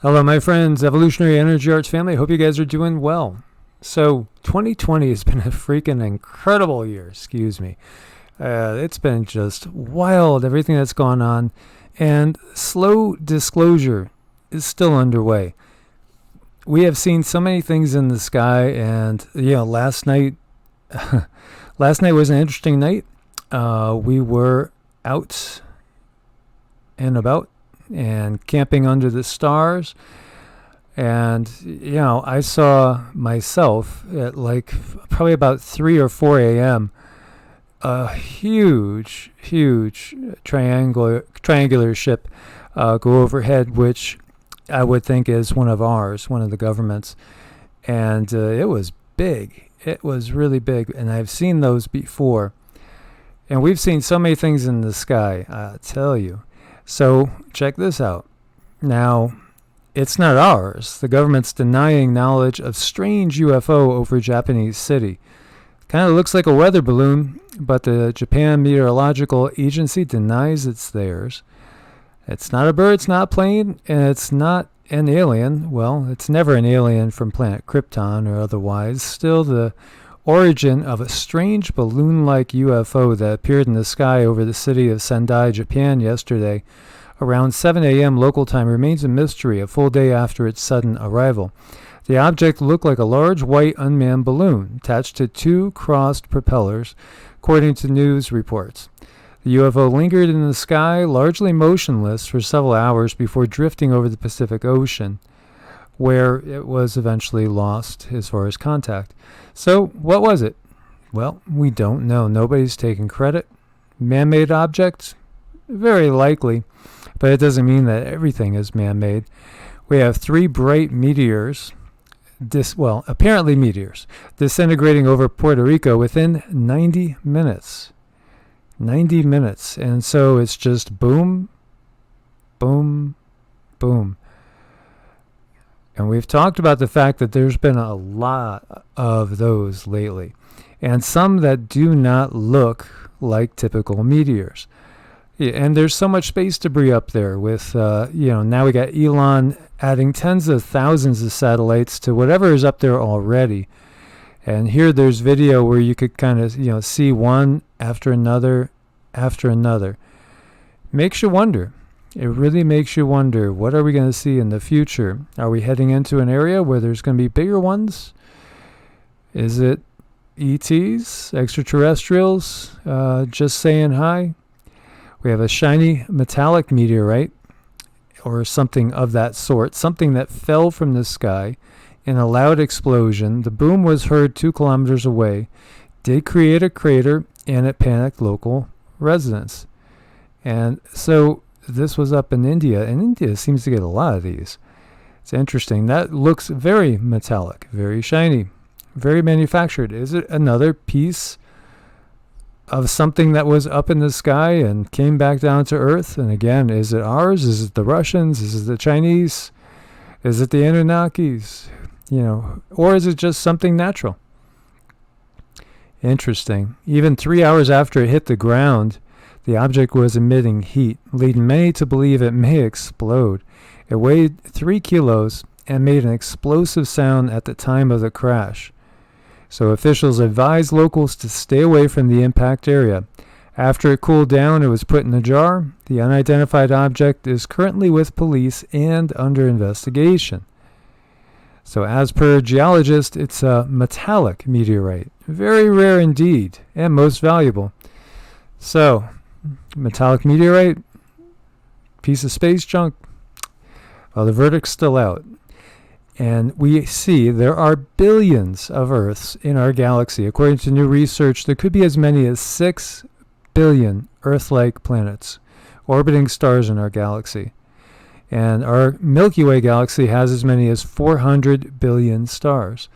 Hello, my friends, Evolutionary Energy Arts family. Hope you guys are doing well. So, 2020 has been a freaking incredible year, excuse me. It's been just wild, everything that's gone on. And slow disclosure is still underway. We have seen so many things in the sky, and, last night was an interesting night. We were out and about and camping under the stars, and I saw myself at probably about 3 or 4 a.m. a huge triangular ship go overhead, which I would think is one of the government's, and it was big. It was really big, and I've seen those before, and we've seen so many things in the sky, I'll tell you. So check this out. Now, it's not ours. The government's denying knowledge of strange UFO over Japanese city. Kind of looks like a weather balloon, but the Japan Meteorological Agency denies it's theirs. It's not a bird, it's not a plane, and it's not an alien. Well, it's never an alien from planet Krypton or otherwise. Still the origin of a strange balloon-like UFO that appeared in the sky over the city of Sendai, Japan yesterday around 7 a.m. local time remains a mystery a full day after its sudden arrival. The object looked like a large white unmanned balloon attached to 2 crossed propellers, according to news reports. The UFO lingered in the sky, largely motionless, for several hours before drifting over the Pacific Ocean, where it was eventually lost as far as contact. So, what was it? Well, we don't know. Nobody's taken credit. Man-made objects? Very likely, but it doesn't mean that everything is man-made. We have 3 bright meteors, apparently meteors, disintegrating over Puerto Rico within 90 minutes. 90 minutes. And so it's just boom, boom, boom. And we've talked about the fact that there's been a lot of those lately, and some that do not look like typical meteors. Yeah, and there's so much space debris up there with, now we got Elon adding tens of thousands of satellites to whatever is up there already. And here there's video where you could kind of, see one after another after another. Makes you wonder. It really makes you wonder, what are we going to see in the future? Are we heading into an area where there's going to be bigger ones? Is it ETs, extraterrestrials, just saying hi? We have a shiny metallic meteorite, or something of that sort, something that fell from the sky in a loud explosion. The boom was heard 2 kilometers away, did create a crater, and it panicked local residents. And so this was up in India, and India seems to get a lot of these. It's interesting. That looks very metallic, very shiny, very manufactured. Is it another piece of something that was up in the sky and came back down to Earth? And again, is it ours? Is it the Russians? Is it the Chinese? Is it the Anunnakis? Or is it just something natural? Interesting. Even 3 hours after it hit the ground, the object was emitting heat, leading many to believe it may explode. It weighed 3 kilos and made an explosive sound at the time of the crash. So officials advised locals to stay away from the impact area. After it cooled down, it was put in a jar. The unidentified object is currently with police and under investigation. So as per geologists, it's a metallic meteorite. Very rare indeed, and most valuable. So, metallic meteorite, piece of space junk. Well, the verdict's still out. And we see there are billions of Earths in our galaxy. According to new research, there could be as many as 6 billion Earth-like planets orbiting stars in our galaxy. And our Milky Way galaxy has as many as 400 billion stars,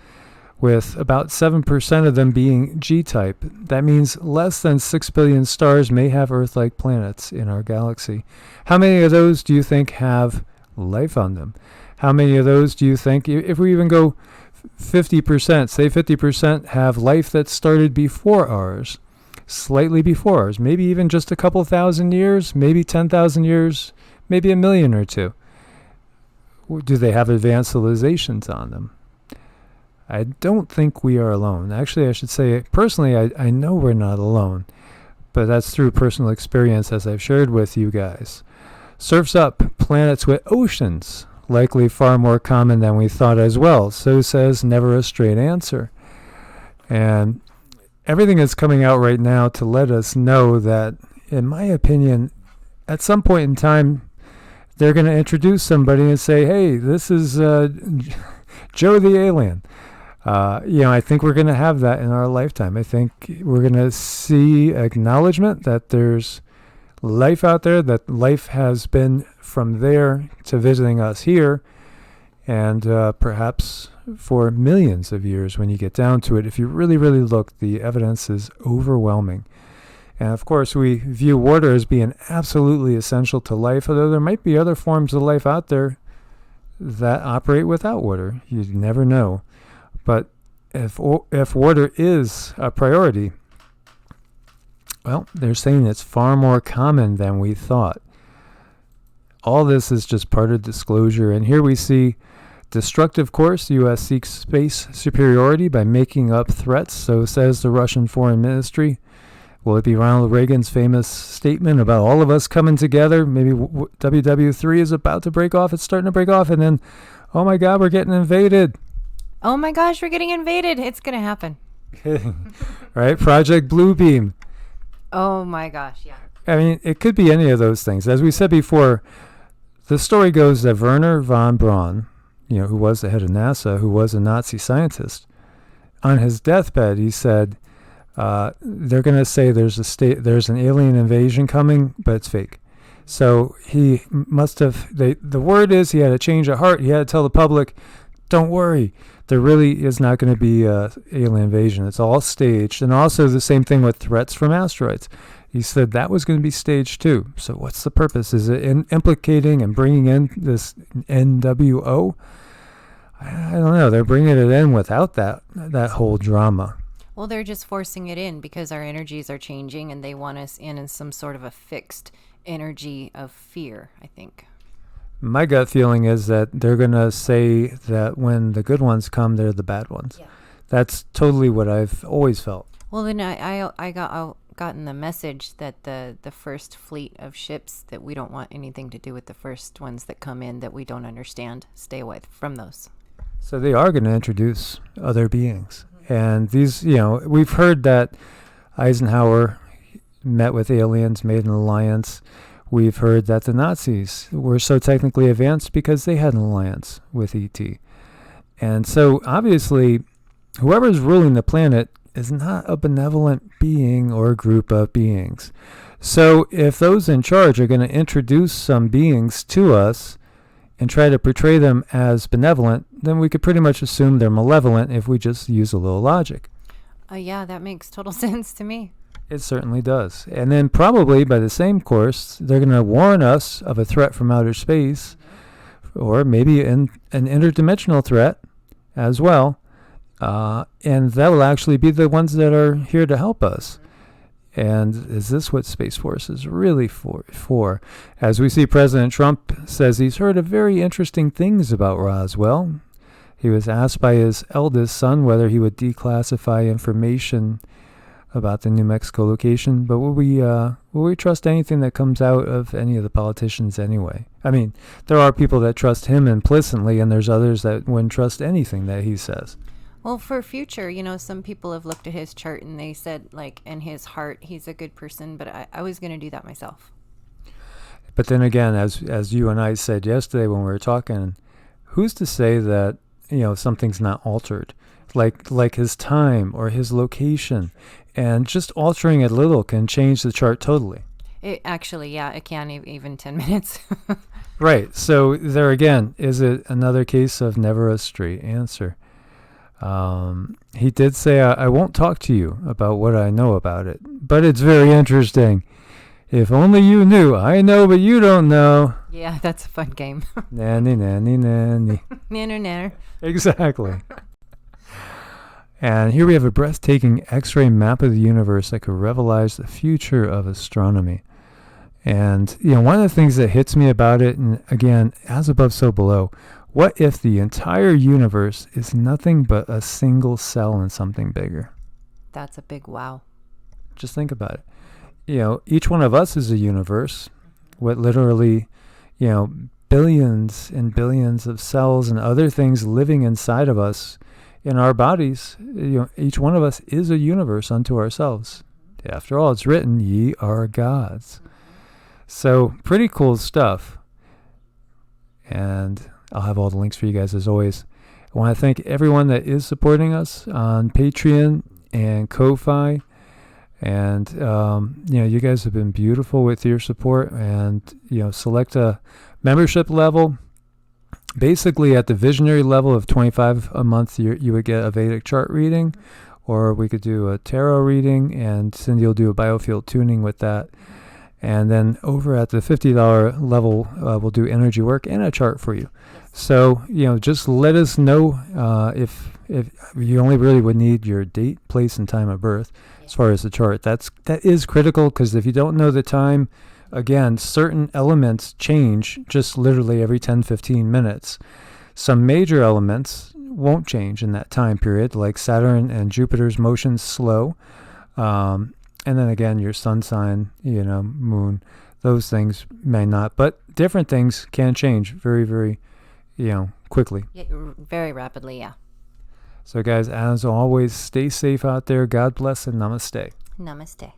with about 7% of them being G-type. That means less than 6 billion stars may have Earth-like planets in our galaxy. How many of those do you think have life on them? How many of those do you think, if we even go 50%, say 50% have life that started before ours, slightly before ours, maybe even just a couple thousand years, maybe 10,000 years, maybe 1 million or 2. Do they have advanced civilizations on them? I don't think we are alone. Actually, I should say, personally, I know we're not alone. But that's through personal experience, as I've shared with you guys. Surf's up, planets with oceans, likely far more common than we thought as well. So says Never a Straight Answer. And everything is coming out right now to let us know that, in my opinion, at some point in time, they're going to introduce somebody and say, hey, this is Joe the alien. I think we're going to have that in our lifetime. I think we're going to see acknowledgement that there's life out there, that life has been from there to visiting us here, and perhaps for millions of years when you get down to it. If you really, really look, the evidence is overwhelming. And of course, we view water as being absolutely essential to life, although there might be other forms of life out there that operate without water. You never know. But if water is a priority, well, they're saying it's far more common than we thought. All this is just part of disclosure. And here we see destructive course. U.S. seeks space superiority by making up threats, so says the Russian Foreign Ministry. Will it be Ronald Reagan's famous statement about all of us coming together? Maybe WW3 is about to break off. It's starting to break off. And then, oh my God, we're getting invaded. Oh my gosh, we're getting invaded. It's going to happen. Right? Project Bluebeam. Oh my gosh, yeah. I mean, it could be any of those things. As we said before, the story goes that Werner von Braun, who was the head of NASA, who was a Nazi scientist, on his deathbed, he said, they're going to say there's an alien invasion coming, but it's fake. So he must have, the word is he had a change of heart. He had to tell the public, don't worry, there really is not going to be alien invasion. It's all staged. And also the same thing with threats from asteroids. He said that was going to be staged too. So what's the purpose? Is it implicating and bringing in this NWO? I don't know. They're bringing it in without that whole drama. Well, they're just forcing it in because our energies are changing and they want us in some sort of a fixed energy of fear, I think. My gut feeling is that they're going to say that when the good ones come, they're the bad ones. Yeah. That's totally what I've always felt. Well, then I gotten the message that the first fleet of ships, that we don't want anything to do with the first ones that come in that we don't understand. Stay away from those. So they are going to introduce other beings. Mm-hmm. And these, we've heard that Eisenhower met with aliens, made an alliance. We've heard that the Nazis were so technically advanced because they had an alliance with ET. And so obviously, whoever's ruling the planet is not a benevolent being or a group of beings. So if those in charge are going to introduce some beings to us and try to portray them as benevolent, then we could pretty much assume they're malevolent if we just use a little logic. Yeah, that makes total sense to me. It certainly does. And then probably by the same course, they're going to warn us of a threat from outer space, or maybe an interdimensional threat as well. And that will actually be the ones that are here to help us. And is this what Space Force is really for? As we see, President Trump says he's heard of very interesting things about Roswell. He was asked by his eldest son whether he would declassify information about the New Mexico location, but will we trust anything that comes out of any of the politicians anyway? I mean, there are people that trust him implicitly, and there's others that wouldn't trust anything that he says. Well, for future, some people have looked at his chart and they said, in his heart, he's a good person, but I was going to do that myself. But then again, as you and I said yesterday when we were talking, who's to say that, something's not altered? Like his time or his location. And just altering it a little can change the chart totally. It actually, yeah, it can even 10 minutes. Right. So there again, is it another case of never a straight answer? He did say, I won't talk to you about what I know about it, but it's very interesting. If only you knew. I know, but you don't know. Yeah, that's a fun game. Nanny, nanny, nanny. Nanner, nanner. Exactly. And here we have a breathtaking X-ray map of the universe that could revelize the future of astronomy. And, one of the things that hits me about it, and again, as above, so below, What if the entire universe is nothing but a single cell in something bigger? That's a big wow. Just think about it. Each one of us is a universe with literally, billions and billions of cells and other things living inside of us in our bodies. Each one of us is a universe unto ourselves. After all, it's written, ye are gods. So pretty cool stuff. And I'll have all the links for you guys as always. I want to thank everyone that is supporting us on Patreon and Ko-Fi. And, you guys have been beautiful with your support, and, select a membership level. Basically at the visionary level of $25 a month, you would get a Vedic chart reading, or we could do a tarot reading, and Cindy will do a biofield tuning with that. And then over at the $50 level, we'll do energy work and a chart for you. So, just let us know if you only really would need your date, place, and time of birth as far as the chart. That is critical, because if you don't know the time, again, certain elements change just literally every 10-15 minutes. Some major elements won't change in that time period, like Saturn and Jupiter's motions slow. And then again, your sun sign, moon, those things may not. But different things can change very, very, quickly. Yeah, very rapidly, yeah. So guys, as always, stay safe out there. God bless and namaste. Namaste.